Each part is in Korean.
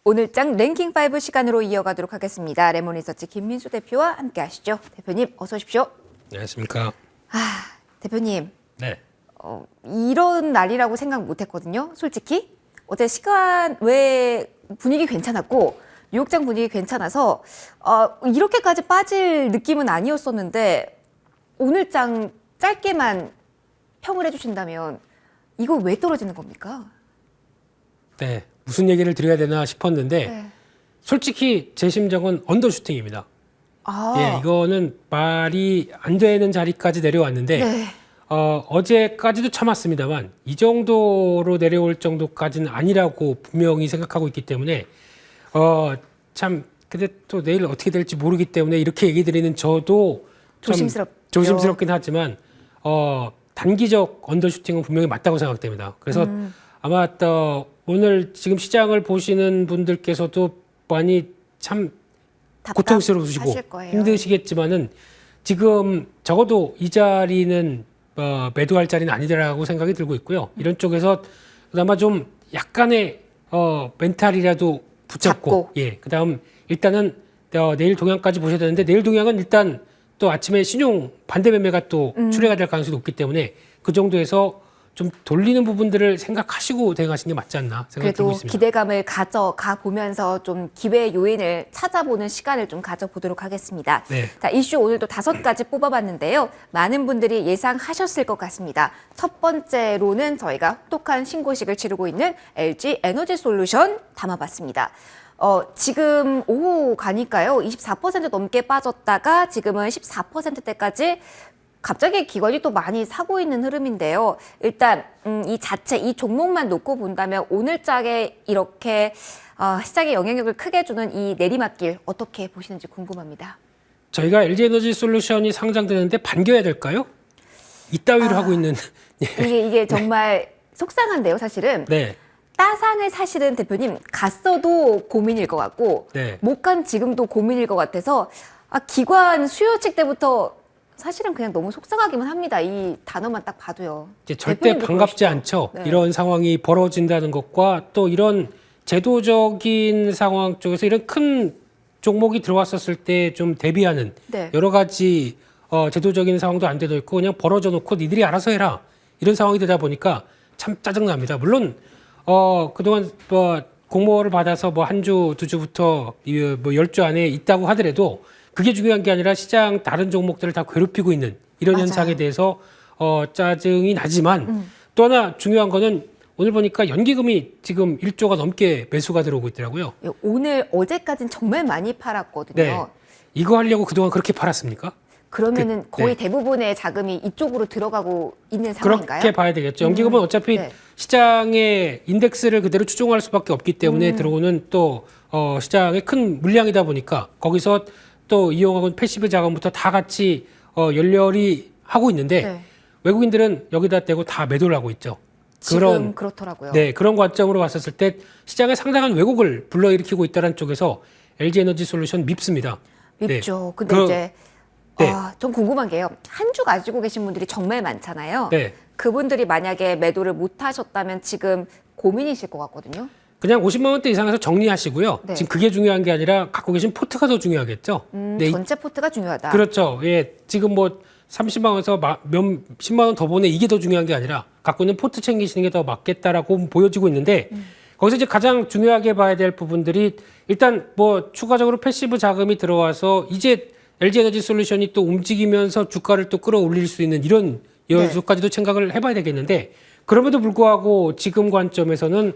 오늘장 랭킹5 시간으로 이어가도록 하겠습니다. 레몬리서치 김민수 대표와 함께 하시죠. 대표님 어서 오십시오. 안녕하십니까. 대표님. 네. 이런 날이라고 생각 못했거든요. 솔직히 어제 시간 외 분위기 괜찮았고 뉴욕장 분위기 괜찮아서 이렇게까지 빠질 느낌은 아니었었는데 오늘장 짧게만 평을 해주신다면 이거 왜 떨어지는 겁니까? 네. 무슨 얘기를 드려야 되나 싶었는데 네. 솔직히 제 심정은 언더슈팅입니다. 예, 이거는 말이 안 되는 자리까지 내려왔는데 네. 어제까지도 참았습니다만 이 정도로 내려올 정도까지는 아니라고 분명히 생각하고 있기 때문에 참 근데 또 내일 어떻게 될지 모르기 때문에 이렇게 얘기 드리는 저도 조심스럽긴 하지만 단기적 언더슈팅은 분명히 맞다고 생각됩니다. 그래서 아마 또 오늘 지금 시장을 보시는 분들께서도 많이 참 고통스러우시고 힘드시겠지만은 지금 적어도 이 자리는 매도할 자리는 아니라고 생각이 들고 있고요. 이런 쪽에서 그나마 좀 약간의 멘탈이라도 붙잡고 예, 그다음 일단은 내일 동향까지 보셔야 되는데 내일 동향은 일단 또 아침에 신용 반대 매매가 또 출회가 될 가능성이 높기 때문에 그 정도에서 좀 돌리는 부분들을 생각하시고 대응하시는 게 맞지 않나 생각이 들고 있습니다. 그래도 기대감을 가져가 보면서 좀 기회 요인을 찾아보는 시간을 좀 가져보도록 하겠습니다. 네. 자, 이슈 오늘도 5가지 뽑아봤는데요. 많은 분들이 예상하셨을 것 같습니다. 첫 번째로는 저희가 혹독한 신고식을 치르고 있는 LG 에너지 솔루션 담아봤습니다. 지금 오후 가니까요. 24% 넘게 빠졌다가 지금은 14%대까지 갑자기 기관이 또 많이 사고 있는 흐름인데요. 일단 이 종목만 놓고 본다면 오늘장에 이렇게 시장에 영향력을 크게 주는 이 내리막길 어떻게 보시는지 궁금합니다. 저희가 LG에너지 솔루션이 상장되는데 반겨야 될까요? 이따위로 하고 있는 이게 정말 속상한데요, 사실은. 네. 따상을 사실은 대표님 갔어도 고민일 것 같고 네. 못 간 지금도 고민일 것 같아서 기관 수요 측 때부터 사실은 그냥 너무 속상하기만 합니다. 이 단어만 딱 봐도요. 이제 절대 반갑지 않죠. 네. 이런 상황이 벌어진다는 것과 또 이런 제도적인 상황 쪽에서 이런 큰 종목이 들어왔었을 때 좀 대비하는 여러 가지 제도적인 상황도 안 되어 있고 그냥 벌어져 놓고 니들이 알아서 해라. 이런 상황이 되다 보니까 참 짜증납니다. 물론 그동안 공모를 받아서 한 주, 두 주부터 10주 안에 있다고 하더라도 그게 중요한 게 아니라 시장 다른 종목들을 다 괴롭히고 있는 이런 현상에 대해서 짜증이 나지만 또 하나 중요한 거는 오늘 보니까 연기금이 지금 1조가 넘게 매수가 들어오고 있더라고요. 오늘 어제까지는 정말 많이 팔았거든요. 네. 이거 하려고 그동안 그렇게 팔았습니까? 그러면은 거의 대부분의 자금이 이쪽으로 들어가고 있는 상황인가요? 그렇게 봐야 되겠죠. 연기금은 어차피 시장의 인덱스를 그대로 추종할 수밖에 없기 때문에 들어오는 또 시장의 큰 물량이다 보니까 거기서 또 이용하고 패시브 자금부터 다 같이 열렬히 하고 있는데 외국인들은 여기다 대고 다 매도를 하고 있죠. 지금 그렇더라고요. 네, 그런 관점으로 봤었을 때 시장에 상당한 왜곡을 불러일으키고 있다는 쪽에서 LG에너지 솔루션 밉습니다. 밉죠. 근데 이제 좀 궁금한 게요. 한 주 가지고 계신 분들이 정말 많잖아요. 네. 그분들이 만약에 매도를 못 하셨다면 지금 고민이실 것 같거든요. 그냥 50만 원대 이상에서 정리하시고요. 지금 그게 중요한 게 아니라 갖고 계신 포트가 더 중요하겠죠. 전체 포트가 중요하다. 그렇죠. 예, 지금 30만 원에서 10만 원 더 보내 이게 더 중요한 게 아니라 갖고 있는 포트 챙기시는 게 더 맞겠다라고 보여지고 있는데 거기서 이제 가장 중요하게 봐야 될 부분들이 일단 추가적으로 패시브 자금이 들어와서 이제 LG에너지 솔루션이 또 움직이면서 주가를 또 끌어올릴 수 있는 이런 요소까지도 생각을 해봐야 되겠는데 그럼에도 불구하고 지금 관점에서는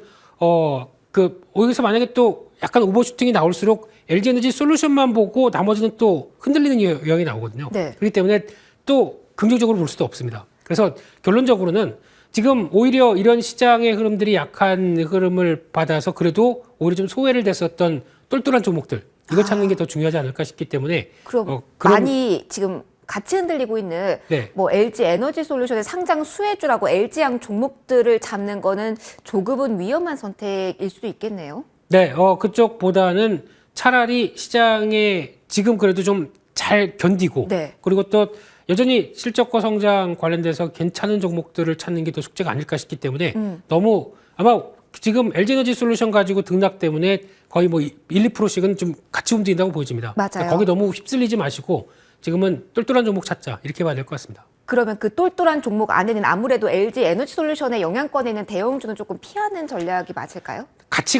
여기서 만약에 또 약간 오버슈팅이 나올수록 LG에너지 솔루션만 보고 나머지는 또 흔들리는 영향이 나오거든요. 그렇기 때문에 또 긍정적으로 볼 수도 없습니다. 그래서 결론적으로는 지금 오히려 이런 시장의 흐름들이 약한 흐름을 받아서 그래도 오히려 좀 소외를 됐었던 똘똘한 종목들 이거 찾는 게 더 중요하지 않을까 싶기 때문에 그럼 많이 지금 같이 흔들리고 있는 LG 에너지 솔루션의 상장 수혜주라고 LG양 종목들을 잡는 거는 조금은 위험한 선택일 수도 있겠네요. 네, 그쪽보다는 차라리 시장에 지금 그래도 좀 잘 견디고 그리고 또 여전히 실적과 성장 관련돼서 괜찮은 종목들을 찾는 게 더 숙제가 아닐까 싶기 때문에 너무 아마 지금 LG에너지솔루션 가지고 등락 때문에 거의 뭐 1, 2%씩은 좀 같이 움직인다고 보여집니다. 맞아요. 거기 너무 휩쓸리지 마시고 지금은 똘똘한 종목 찾자 이렇게 봐야 될 것 같습니다. 그러면 그 똘똘한 종목 안에는 아무래도 LG 에너지솔루션의 영향권에 있는 대형주는 조금 피하는 전략이 맞을까요? 같이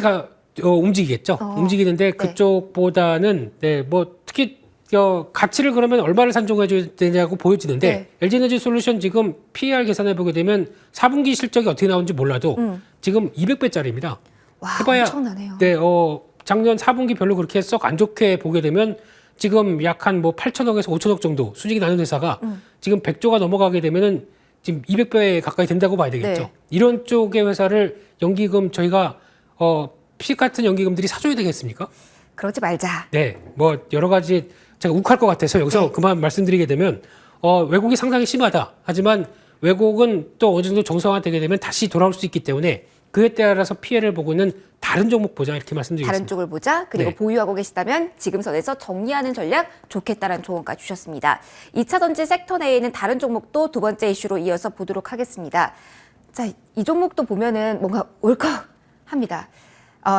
움직이겠죠. 움직이는데 그쪽보다는 뭐 특히 가치를 그러면 얼마를 산정해줘야 되냐고 보여지는데 LG에너지솔루션 지금 PER 계산해 보게 되면 4분기 실적이 어떻게 나오는지 몰라도 지금 200배짜리입니다. 와, 해봐야 엄청나네요. 작년 4분기 별로 그렇게 썩 안 좋게 보게 되면 지금 약 한 뭐 8천억에서 5천억 정도 수익이 나는 회사가 지금 100조가 넘어가게 되면은 지금 200배 가까이 된다고 봐야 되겠죠. 네. 이런 쪽의 회사를 연기금 저희가 피식 같은 연기금들이 사줘야 되겠습니까? 그러지 말자. 네, 뭐 여러 가지 제가 욱할 것 같아서 여기서 그만 말씀드리게 되면 왜곡이 상당히 심하다. 하지만 왜곡은 또 어느 정도 정상화되게 되면 다시 돌아올 수 있기 때문에 그에 따라서 피해를 보고 있는 다른 종목 보자 이렇게 말씀드리겠습니다. 다른 쪽을 보자. 그리고 네. 보유하고 계시다면 지금 선에서 정리하는 전략 좋겠다라는 조언까지 주셨습니다. 2차 전지 섹터 내에 있는 다른 종목도 두 번째 이슈로 이어서 보도록 하겠습니다. 자, 이 종목도 보면은 뭔가 울컥합니다.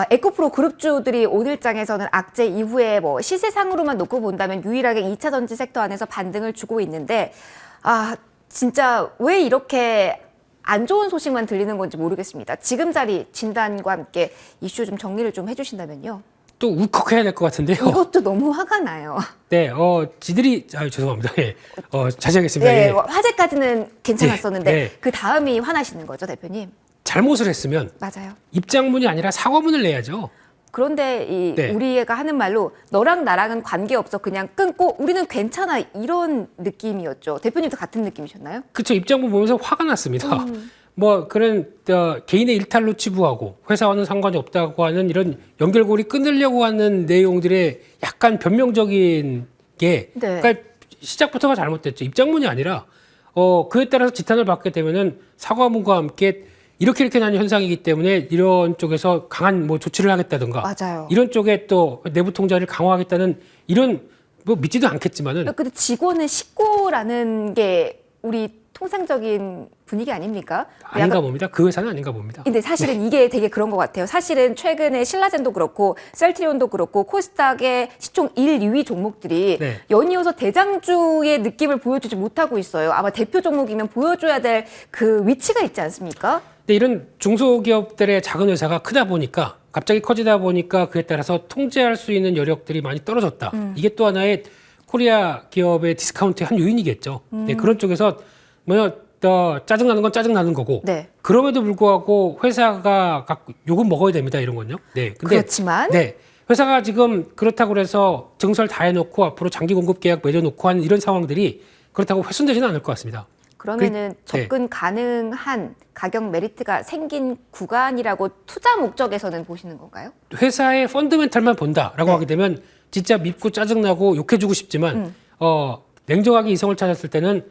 에코프로 그룹주들이 오늘장에서는 악재 이후에 뭐 시세상으로만 놓고 본다면 유일하게 2차 전지 섹터 안에서 반등을 주고 있는데 진짜 왜 이렇게 안 좋은 소식만 들리는 건지 모르겠습니다. 지금 자리 진단과 함께 이슈 좀 정리를 좀 해주신다면요. 또 울컥해야 될 것 같은데요. 이것도 너무 화가 나요. 네, 지들이 죄송합니다. 예, 자제하겠습니다. 네, 예. 화제까지는 괜찮았었는데 네, 네. 그 다음이 화나시는 거죠, 대표님? 잘못을 했으면 맞아요. 입장문이 아니라 사과문을 내야죠. 그런데 네. 우리 애가 하는 말로 너랑 나랑은 관계없어 그냥 끊고 우리는 괜찮아 이런 느낌이었죠. 대표님도 같은 느낌이셨나요? 그렇죠. 입장문 보면서 화가 났습니다. 뭐 그런 개인의 일탈로 치부하고 회사와는 상관이 없다고 하는 이런 연결고리 끊으려고 하는 내용들의 약간 변명적인 게 네. 그러니까 시작부터가 잘못됐죠. 입장문이 아니라 그에 따라서 지탄을 받게 되면은 사과문과 함께 이렇게 나는 현상이기 때문에 이런 쪽에서 강한 뭐 조치를 하겠다든가 맞아요. 이런 쪽에 또 내부 통제를 강화하겠다는 이런 뭐 믿지도 않겠지만은 근데 직원은 식구라는 게 우리 통상적인 분위기 아닙니까? 아닌가 봅니다. 그 회사는 아닌가 봅니다. 근데 사실은 이게 되게 그런 것 같아요. 사실은 최근에 신라젠도 그렇고 셀트리온도 그렇고 코스닥의 시총 1, 2위 종목들이 네. 연이어서 대장주의 느낌을 보여주지 못하고 있어요. 아마 대표 종목이면 보여줘야 될 그 위치가 있지 않습니까? 근데 이런 중소기업들의 작은 회사가 크다 보니까 갑자기 커지다 보니까 그에 따라서 통제할 수 있는 여력들이 많이 떨어졌다. 이게 또 하나의 코리아 기업의 디스카운트의 한 요인이겠죠. 네, 그런 쪽에서 짜증나는 건 짜증나는 거고. 네. 그럼에도 불구하고 회사가 욕은 먹어야 됩니다. 이런 건요. 네. 근데 그렇지만 네. 회사가 지금 그렇다고 해서 증설 다 해놓고 앞으로 장기 공급 계약 맺어놓고 하는 이런 상황들이 그렇다고 훼손되지는 않을 것 같습니다. 그러면은 접근 가능한 가격 메리트가 생긴 구간이라고 투자 목적에서는 보시는 건가요? 회사의 펀드멘탈만 본다라고 하게 되면 진짜 밉고 짜증나고 욕해주고 싶지만 냉정하게 이성을 찾았을 때는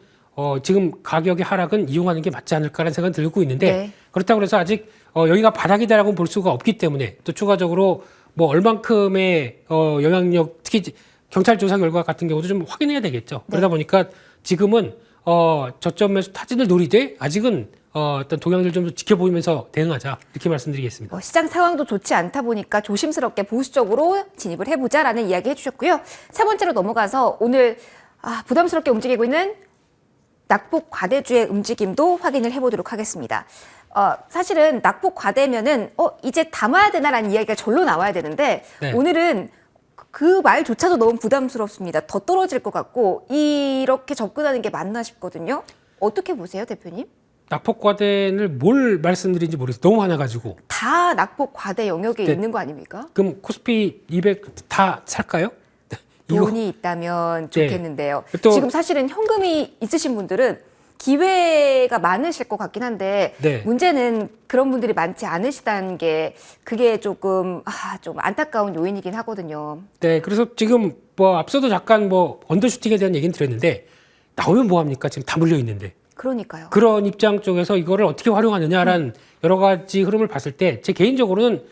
지금 가격의 하락은 이용하는 게 맞지 않을까라는 생각이 들고 있는데 그렇다고 해서 아직 여기가 바닥이다라고 볼 수가 없기 때문에 또 추가적으로 뭐 얼만큼의 영향력 특히 경찰 조사 결과 같은 경우도 좀 확인해야 되겠죠. 그러다 보니까 지금은 저점에서 타진을 노리되 아직은 어떤 동향을 좀 지켜보면서 대응하자 이렇게 말씀드리겠습니다. 시장 상황도 좋지 않다 보니까 조심스럽게 보수적으로 진입을 해보자라는 이야기 해주셨고요. 세 번째로 넘어가서 오늘 부담스럽게 움직이고 있는 낙폭 과대주의 움직임도 확인을 해보도록 하겠습니다. 사실은 낙폭 과대면은 이제 담아야 되나라는 이야기가 절로 나와야 되는데 오늘은 그 말조차도 너무 부담스럽습니다. 더 떨어질 것 같고 이렇게 접근하는 게 맞나 싶거든요. 어떻게 보세요, 대표님? 낙폭 과대를 뭘 말씀드린지 모르겠어요. 너무 많아가지고. 다 낙폭 과대 영역에 있는 거 아닙니까? 그럼 코스피 200 다 살까요? 돈이 있다면 좋겠는데요. 또 지금 사실은 현금이 있으신 분들은 기회가 많으실 것 같긴 한데 문제는 그런 분들이 많지 않으시다는 게 그게 조금 좀 안타까운 요인이긴 하거든요. 네, 그래서 지금 뭐 앞서도 잠깐 뭐 언더슈팅에 대한 얘기는 드렸는데 나오면 뭐 합니까? 지금 다 물려 있는데. 그러니까요. 그런 입장 쪽에서 이거를 어떻게 활용하느냐라는 여러 가지 흐름을 봤을 때 제 개인적으로는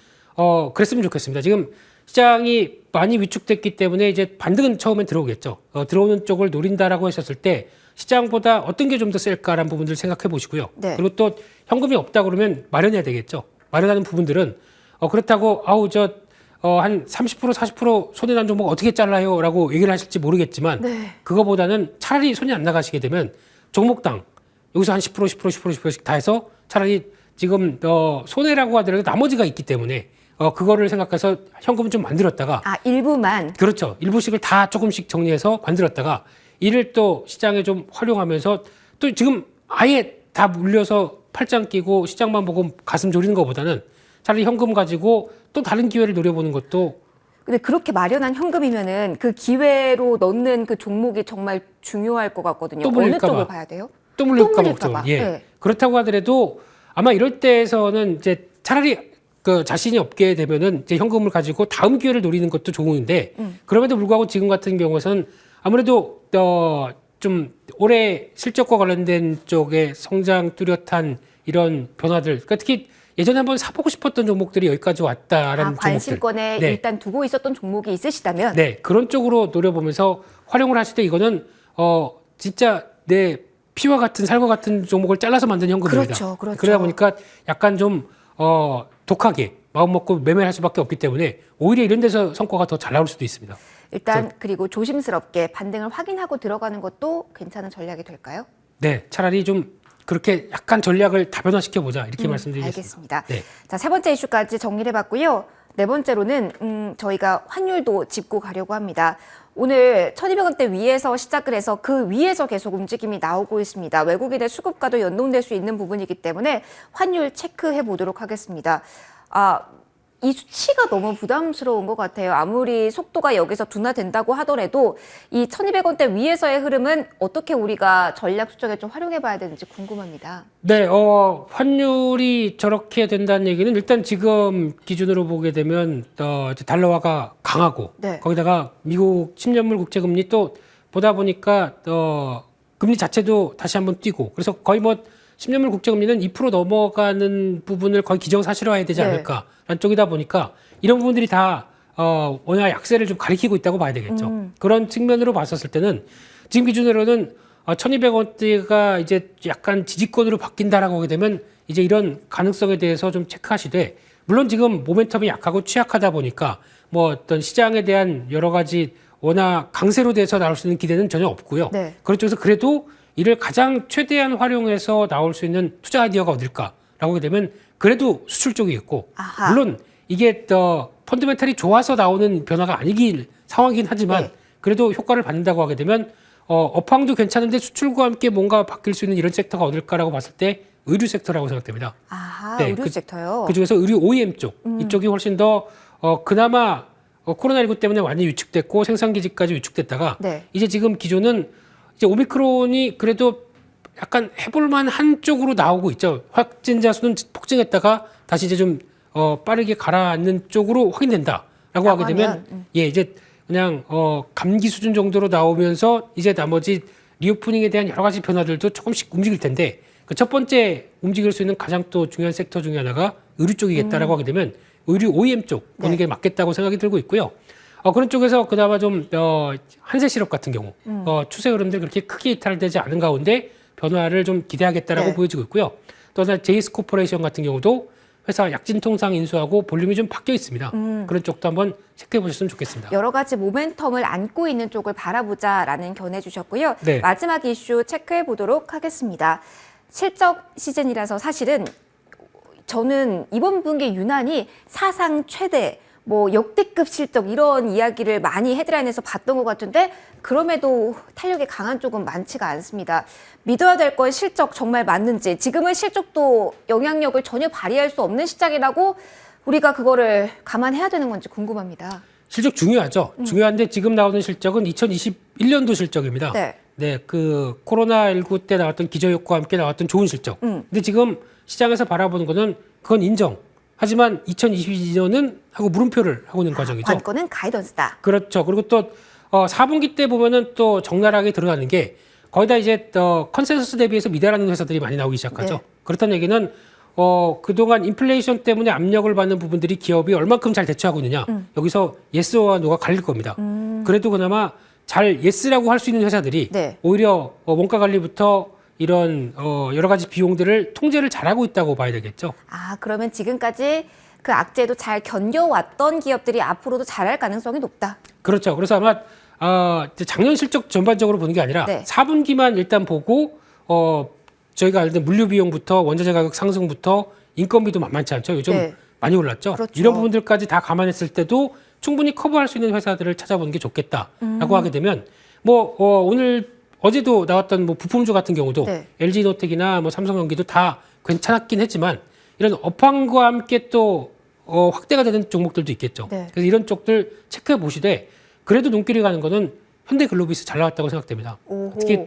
그랬으면 좋겠습니다. 지금 시장이 많이 위축됐기 때문에 이제 반등은 처음엔 들어오겠죠. 들어오는 쪽을 노린다라고 하셨을 때 시장보다 어떤 게 좀 더 셀까라는 부분들을 생각해 보시고요. 네. 그리고 또 현금이 없다 그러면 마련해야 되겠죠. 마련하는 부분들은 그렇다고 한 30% 40% 손해난 종목 어떻게 잘라요라고 얘기를 하실지 모르겠지만 네. 그거보다는 차라리 손이 안 나가시게 되면 종목당 여기서 한 10% 10%씩 다 해서 차라리 지금 손해라고 하더라도 나머지가 있기 때문에 그거를 생각해서 현금을 좀 만들었다가 일부만. 그렇죠. 일부씩을 다 조금씩 정리해서 만들었다가 이를 또 시장에 좀 활용하면서 또 지금 아예 다 물려서 팔짱 끼고 시장만 보고 가슴 졸이는 것보다는 차라리 현금 가지고 또 다른 기회를 노려보는 것도. 근데 그렇게 마련한 현금이면은 그 기회로 넣는 그 종목이 정말 중요할 것 같거든요. 또 어느 물릴까 쪽을 봐. 봐야 돼요? 또 물릴까 물릴까 봐. 봐. 예. 네. 그렇다고 하더라도 아마 이럴 때에서는 이제 차라리 그 자신이 없게 되면은 이제 현금을 가지고 다음 기회를 노리는 것도 좋은데 그럼에도 불구하고 지금 같은 경우에는 아무래도 좀 올해 실적과 관련된 쪽에 성장 뚜렷한 이런 변화들, 그러니까 특히 예전에 한번 사보고 싶었던 종목들이 여기까지 왔다라는 종목들. 관심권에 네. 일단 두고 있었던 종목이 있으시다면 네, 그런 쪽으로 노려보면서 활용을 하실 때 이거는 진짜 내 피와 같은 살과 같은 종목을 잘라서 만든 현금입니다. 그렇죠, 그렇죠. 그러다 보니까 약간 좀 독하게 마음 먹고 매매할 수밖에 없기 때문에 오히려 이런 데서 성과가 더 잘 나올 수도 있습니다. 일단 그리고 조심스럽게 반등을 확인하고 들어가는 것도 괜찮은 전략이 될까요? 네, 차라리 좀 그렇게 약간 전략을 다변화시켜 보자 이렇게 말씀드리겠습니다. 알겠습니다. 네. 자, 세 번째 이슈까지 정리를 해봤고요. 네 번째로는 저희가 환율도 짚고 가려고 합니다. 오늘 1,200원대 위에서 시작을 해서 그 위에서 계속 움직임이 나오고 있습니다. 외국인의 수급과도 연동될 수 있는 부분이기 때문에 환율 체크해 보도록 하겠습니다. 이 수치가 너무 부담스러운 것 같아요. 아무리 속도가 여기서 둔화된다고 하더라도 이 1,200원대 위에서의 흐름은 어떻게 우리가 전략 수적에 좀 활용해 봐야 되는지 궁금합니다. 네, 환율이 저렇게 된다는 얘기는 일단 지금 기준으로 보게 되면 이제 달러화가 강하고 네. 거기다가 미국 10년물 국채금리 또 보다 보니까 금리 자체도 다시 한번 뛰고 그래서 거의 뭐 10년물 국채금리는 2% 넘어가는 부분을 거의 기정사실화해야 되지 네. 않을까라는 쪽이다 보니까 이런 부분들이 다 원화 약세를 좀 가리키고 있다고 봐야 되겠죠. 그런 측면으로 봤었을 때는 지금 기준으로는 1,200원대가 이제 약간 지지권으로 바뀐다라고 하게 되면 이제 이런 가능성에 대해서 좀 체크하시되 물론 지금 모멘텀이 약하고 취약하다 보니까 뭐 어떤 시장에 대한 여러 가지 원화 강세로 돼서 나올 수 있는 기대는 전혀 없고요. 네. 그런 쪽에서 그래도 이를 가장 최대한 활용해서 나올 수 있는 투자 아이디어가 어딜까라고 하게 되면 그래도 수출 쪽이겠고 아하. 물론 이게 펀드멘탈이 좋아서 나오는 변화가 아니긴 상황이긴 하지만 네. 그래도 효과를 받는다고 하게 되면 업황도 괜찮은데 수출과 함께 뭔가 바뀔 수 있는 이런 섹터가 어딜까라고 봤을 때 의류 섹터라고 생각됩니다. 아하, 네, 의류 섹터요. 그 중에서 의류 OEM 쪽 이쪽이 훨씬 더 그나마 코로나19 때문에 완전히 위축됐고 생산 기지까지 위축됐다가 네. 이제 지금 기조는 이제 오미크론이 그래도 약간 해볼만 한 쪽으로 나오고 있죠. 확진자 수는 폭증했다가 다시 이제 좀 빠르게 가라앉는 쪽으로 확인된다라고 하게 되면 예 이제 그냥 감기 수준 정도로 나오면서 이제 나머지 리오프닝에 대한 여러 가지 변화들도 조금씩 움직일 텐데 그 첫 번째 움직일 수 있는 가장 또 중요한 섹터 중에 하나가 의류 쪽이겠다라고 하게 되면 의류 OEM 쪽 보는 게 맞겠다고 생각이 들고 있고요. 그런 쪽에서 그나마 좀 한세 시럽 같은 경우 추세 흐름들 그렇게 크게 이탈되지 않은 가운데 변화를 좀 기대하겠다라고 네. 보여지고 있고요. 또 하나 제이스 코퍼레이션 같은 경우도 회사 약진 통상 인수하고 볼륨이 좀 바뀌어 있습니다. 그런 쪽도 한번 체크해 보셨으면 좋겠습니다. 여러 가지 모멘텀을 안고 있는 쪽을 바라보자라는 견해 주셨고요. 네. 마지막 이슈 체크해 보도록 하겠습니다. 실적 시즌이라서 사실은 저는 이번 분기 유난히 사상 최대 뭐 역대급 실적 이런 이야기를 많이 헤드라인에서 봤던 것 같은데 그럼에도 탄력이 강한 쪽은 많지가 않습니다. 믿어야 될 건 실적 정말 맞는지 지금은 실적도 영향력을 전혀 발휘할 수 없는 시장이라고 우리가 그거를 감안해야 되는 건지 궁금합니다. 실적 중요하죠. 중요한데 지금 나오는 실적은 2021년도 실적입니다. 네. 네, 그 코로나19 때 나왔던 기저효과와 함께 나왔던 좋은 실적. 근데 지금 시장에서 바라보는 거는 그건 인정. 하지만 2022년은 하고 물음표를 하고 있는 과정이죠. 관건은 가이던스다. 그렇죠. 그리고 또 4분기 때 보면은 또 적나라하게 드러나는 게 거의 다 이제 컨센서스 대비해서 미달하는 회사들이 많이 나오기 시작하죠. 네. 그렇다는 얘기는 그동안 인플레이션 때문에 압력을 받는 부분들이 기업이 얼만큼 잘 대처하고 있느냐. 여기서 예스와 노가 갈릴 겁니다. 그래도 그나마 잘 예스라고 할 수 있는 회사들이 네. 오히려 원가 관리부터 이런 여러 가지 비용들을 통제를 잘하고 있다고 봐야 되겠죠. 아, 그러면 지금까지 그 악재도 잘 견뎌왔던 기업들이 앞으로도 잘할 가능성이 높다. 그렇죠. 그래서 아마 이제 작년 실적 전반적으로 보는 게 아니라 네. 4분기만 일단 보고 저희가 알던 물류 비용부터 원자재 가격 상승부터 인건비도 만만치 않죠. 요즘 네. 많이 올랐죠. 그렇죠. 이런 부분들까지 다 감안했을 때도 충분히 커버할 수 있는 회사들을 찾아보는 게 좋겠다라고 하게 되면 오늘 어제도 나왔던 뭐 부품주 같은 경우도 네. LG노텍이나 뭐 삼성전기도 다 괜찮았긴 했지만 이런 업황과 함께 또 확대가 되는 종목들도 있겠죠. 네. 그래서 이런 쪽들 체크해 보시되 그래도 눈길이 가는 거는 현대글로비스 잘 나왔다고 생각됩니다. 오호. 특히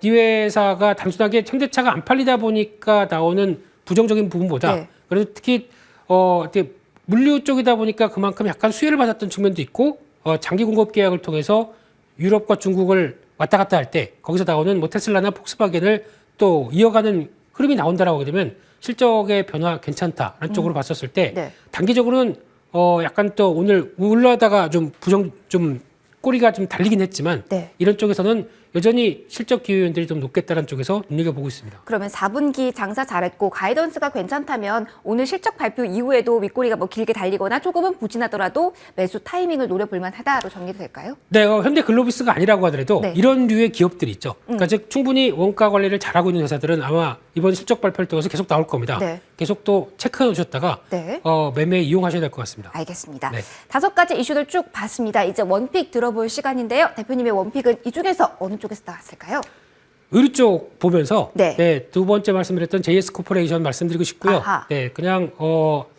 이 회사가 단순하게 현대차가 안 팔리다 보니까 나오는 부정적인 부분보다 네. 그래도 특히 이렇게 물류 쪽이다 보니까 그만큼 약간 수혜를 받았던 측면도 있고 장기 공급 계약을 통해서 유럽과 중국을 왔다 갔다 할 때 거기서 나오는 뭐 테슬라나 폭스바겐을 또 이어가는 흐름이 나온다라고 하게 되면 실적의 변화 괜찮다라는 쪽으로 봤었을 때 네. 단기적으로는 약간 또 오늘 올라다가 좀 꼬리가 좀 달리긴 했지만 네. 이런 쪽에서는 여전히 실적 기회연들이 좀 높겠다는 쪽에서 눈여겨보고 있습니다. 그러면 4분기 장사 잘했고 가이던스가 괜찮다면 오늘 실적 발표 이후에도 윗꼬리가 뭐 길게 달리거나 조금은 부진하더라도 매수 타이밍을 노려볼 만하다로 정리도 될까요? 네, 현대글로비스가 아니라고 하더라도 네. 이런 류의 기업들이 있죠. 그러니까 즉 충분히 원가 관리를 잘하고 있는 회사들은 아마 이번 실적 발표를 통해서 계속 나올 겁니다. 네. 계속 또 체크해 놓으셨다가 네. 매매 이용하셔야 될 것 같습니다. 알겠습니다. 네. 5가지 이슈들 쭉 봤습니다. 이제 원픽 들어볼 시간인데요. 대표님의 원픽은 이 중에서 어느 쪽에서 나왔을까요? 의류 쪽 보면서 네. 두 번째 말씀드렸던 JS 코퍼레이션 말씀드리고 싶고요. 아하. 네, 그냥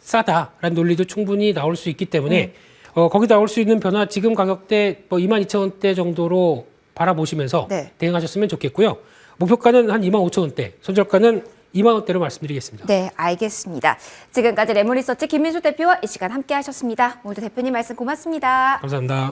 싸다라는 논리도 충분히 나올 수 있기 때문에 거기 나올 수 있는 변화 지금 가격대 뭐 22,000원대 정도로 바라보시면서 네. 대응하셨으면 좋겠고요. 목표가는 한 25,000원대, 손절가는 2만 원대로 말씀드리겠습니다. 네, 알겠습니다. 지금까지 레몬리서치 김민수 대표와 이 시간 함께 하셨습니다. 오늘도 대표님 말씀 고맙습니다. 감사합니다.